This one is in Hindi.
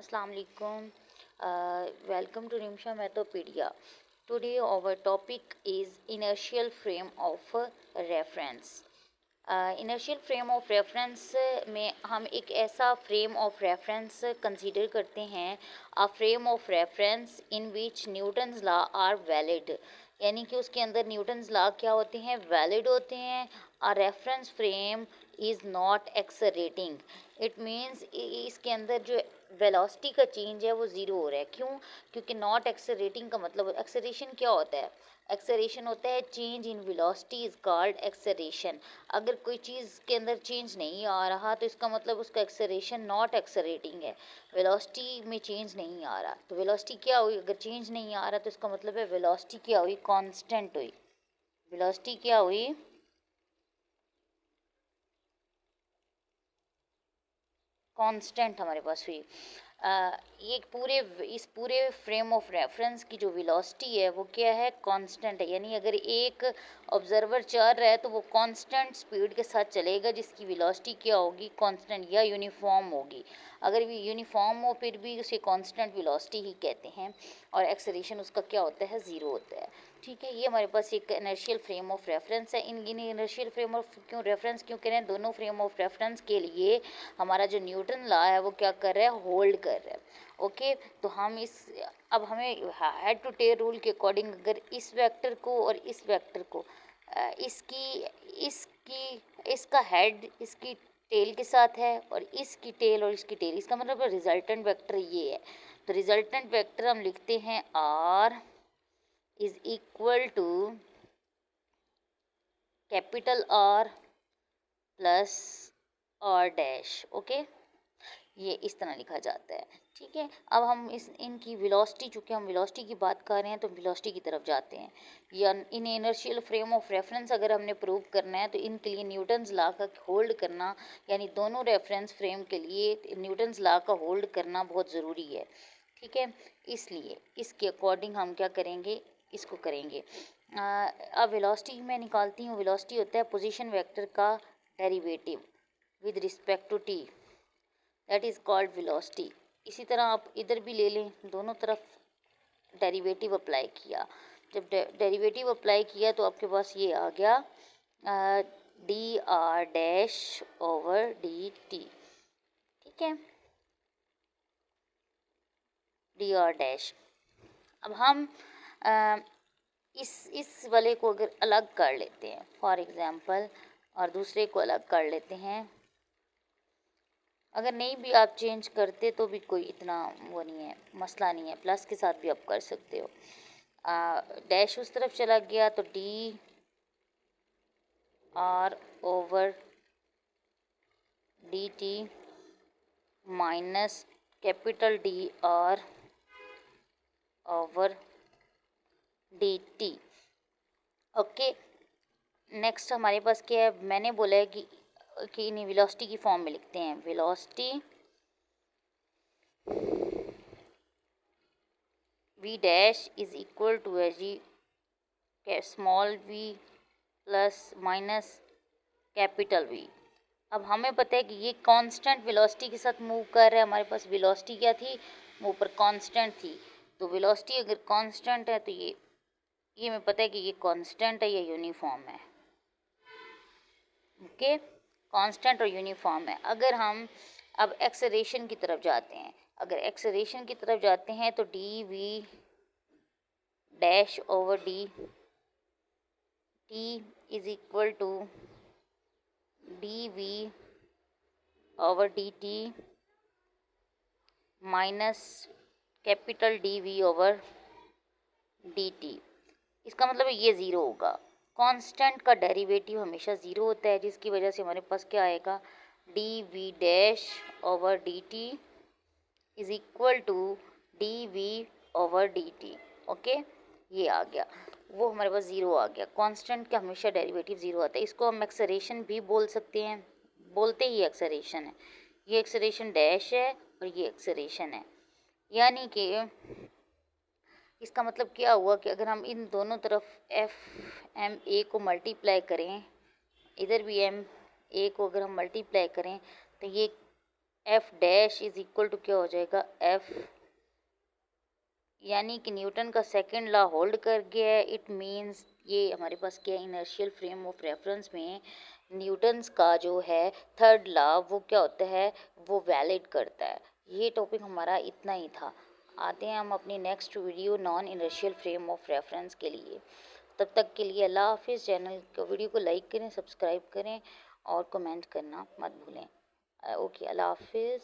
Assalamu alaikum. Welcome to Nimsha Methopedia. Today our topic is inertial frame of reference. Inertial frame of reference में हम एक ऐसा फ्रेम ऑफ रेफरेंस कंसीडर करते हैं, a frame of reference in which Newton's law are valid, यानी कि उसके अंदर न्यूटन्स लॉ क्या होते हैं, वैलिड होते हैं. A reference frame is not accelerating. It means इसके अंदर जो वेलोसिटी का चेंज है वो ज़ीरो हो रहा है. क्यों? क्योंकि नॉट एक्सलरेटिंग का मतलब एक्सलरेशन क्या होता है? एक्सलरेशन होता है change in velocity is called acceleration. अगर कोई चीज़ के अंदर चेंज नहीं आ रहा तो इसका मतलब उसका एक्सलरेशन नॉट एक्सलरेटिंग है, वेलोसिटी में चेंज नहीं आ रहा. तो वेलोसिटी क्या हुई? अगर चेंज नहीं आ रहा तो इसका मतलब है वेलोसिटी क्या हुई, कांस्टेंट हुई. वेलोसिटी क्या हुई, कांस्टेंट हमारे पास हुई. ये इस पूरे फ्रेम ऑफ रेफरेंस की जो वेलोसिटी है वो क्या है, कांस्टेंट है. यानी अगर एक ऑब्जर्वर चल रहा है तो वो कांस्टेंट स्पीड के साथ चलेगा, जिसकी वेलोसिटी क्या होगी, कांस्टेंट या यूनिफॉर्म होगी. अगर ये यूनिफॉर्म हो फिर भी उसे कांस्टेंट वेलोसिटी ही कहते हैं, और एक्सेलरेशन उसका क्या होता है, ज़ीरो होता है. ठीक है, ये हमारे पास एक इनर्शियल फ्रेम ऑफ रेफरेंस है. इन इनर्शियल फ्रेम ऑफ क्यों रेफरेंस क्यों कह रहे हैं, दोनों फ्रेम ऑफ रेफरेंस के लिए हमारा जो न्यूटन लॉ है वो क्या कर रहा है, होल्ड कर रहा है. ओके, तो हम इस अब हमें हेड टू टेल रूल के अकॉर्डिंग अगर इस वेक्टर को और इस वेक्टर को इसकी इसकी इसका हेड इसकी टेल के साथ है और इसकी टेल और इसकी टेल, इसका मतलब रिजल्टेंट वेक्टर ये है. तो रिजल्टेंट वेक्टर हम लिखते हैं R is equal to capital R plus R dash. Okay, ये इस तरह लिखा जाता है. ठीक है, अब हम इनकी वेलोसिटी, चूँकि हम वेलोसिटी की बात कर रहे हैं तो वेलोसिटी की तरफ जाते हैं. या in inertial frame of reference अगर हमने प्रूव करना है तो इनके लिए न्यूटन्स लॉ का होल्ड करना, यानी दोनों रेफरेंस फ्रेम के लिए न्यूटन्स लॉ का होल्ड करना बहुत ज़रूरी है. ठीक है, इसलिए इसके अकॉर्डिंग हम क्या करेंगे, इसको करेंगे. अब वेलोसिटी मैं निकालती हूँ. वेलोसिटी होता है पोजीशन वेक्टर का derivative with respect to T, that is called velocity. इसी तरह आप इधर भी ले लें, दोनों तरफ डेरिवेटिव अप्लाई किया. जब डेरिवेटिव अप्लाई किया तो आपके पास ये आ गया D R dash over D T. ठीक है, डी आर डैश. अब हम आ, इस वाले को अगर अलग कर लेते हैं फॉर एग्जांपल, और दूसरे को अलग कर लेते हैं. अगर नहीं भी आप चेंज करते तो भी कोई इतना वो नहीं है, मसला नहीं है, प्लस के साथ भी आप कर सकते हो. डैश उस तरफ चला गया तो D R over D T minus capital D R over D T. Okay, next हमारे पास क्या है, मैंने बोला है कि इन्हें वेलोसिटी की फॉर्म में लिखते हैं. Velocity v dash is equal to है जी small v plus minus capital V. अब हमें पता है कि ये कांस्टेंट वेलोसिटी के साथ मूव कर रहा है. हमारे पास वेलोसिटी क्या थी, वो ऊपर कांस्टेंट थी. तो वेलोसिटी अगर कांस्टेंट है तो ये हमें पता है कि ये कांस्टेंट है, ये यूनिफॉर्म है. ओके, कांस्टेंट और यूनिफॉर्म है. अगर हम अब एक्सेलरेशन की तरफ जाते हैं, अगर एक्सेलरेशन की तरफ जाते हैं तो D V dash over D T is equal to D V over D T minus capital D V over D T. इसका मतलब ये ज़ीरो होगा. कांस्टेंट का डेरिवेटिव हमेशा ज़ीरो होता है, जिसकी वजह से हमारे पास क्या आएगा, D V dash over D T is equal to D V over D T. Okay, ये आ गया, वो हमारे पास ज़ीरो आ गया. कांस्टेंट का हमेशा डेरिवेटिव ज़ीरो आता है. इसको हम एक्सेलरेशन भी बोल सकते हैं, बोलते ही एक्सेलरेशन है. ये एक्सेलरेशन डैश है और ये एक्सेलरेशन है. यानी कि इसका मतलब क्या हुआ कि अगर हम इन दोनों तरफ एफ एम ए को मल्टीप्लाई करें, इधर भी एम ए को अगर हम मल्टीप्लाई करें तो ये F dash is equal to क्या हो जाएगा, एफ, यानी कि न्यूटन का सेकंड लॉ होल्ड कर गया है। इट मीन्स ये हमारे पास क्या है, इनर्शियल फ्रेम ऑफ रेफरेंस में न्यूटन्स का जो है थर्ड लॉ वो क्या होता है, वो वैलिड करता है। ये टॉपिक हमारा इतना ही था। आते हैं हम अपनी next video non inertial frame of reference के लिए। तब तक के लिए अल्लाह हाफिज़। चैनल को, वीडियो को लाइक करें, सब्सक्राइब करें और कमेंट करना मत भूलें। ओके, अल्लाह हाफिज़।